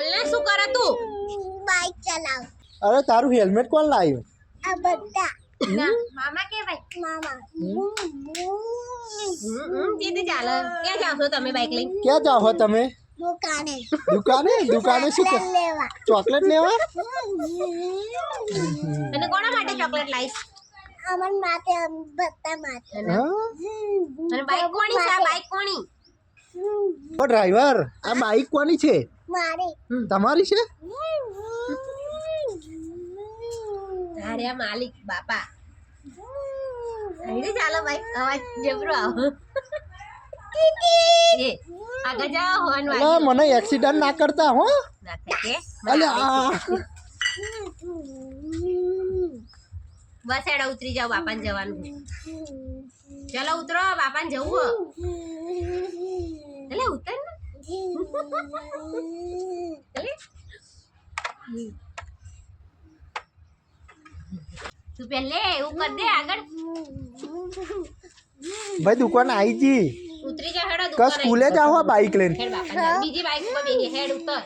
પેલા શું કરે તું? બાઈક ચલાવ. અરે તારું હેલ્મેટ કોણ લાવ્યું? આ બધા ના મામા કે ભાઈ મામા. જીદ ચાલે. ક્યાં જાવ છો તમે બાઈક લઈને? ક્યાં જાઓ છો તમે? દુકાને દુકાને શું ચોકલેટ લેવા. ચોકલેટ લેવા? અને કોના માટે ચોકલેટ લાવીશ? અમન માટે બધા માટે. હા? અને બાઈક કોની છે? આ બાઈક કોની? ઓ ડ્રાઈવર, આ બાઈક કોની છે? મારી. તમારી છે? અરે આ માલિક બાપા. અહીં ચાલો બાઈક અવાજ જબરો આવો. એ આગળ જાઓ હોર્ન અલા, વાગે. મને એક્સિડન્ટ ના કરતા હો. ના થાય કે? અલે આ બસ એડા ઉતરી જાઓ, બાપાને જવાનું છે. ચલો ઉતરો, બાપાને જવું એટલે ઉતર ને. ચાલે. તું પહેલે એવું કર દે આગળ. ભાઈ દુકાન આવી જી. ઉતરી જા હેડો ક દુકાને. સ્કૂલે જાઓ બાઈક લઈને? હેડ બાપા જા. બીજી બાઈક ઉપર બેહી હેડ ઉતર.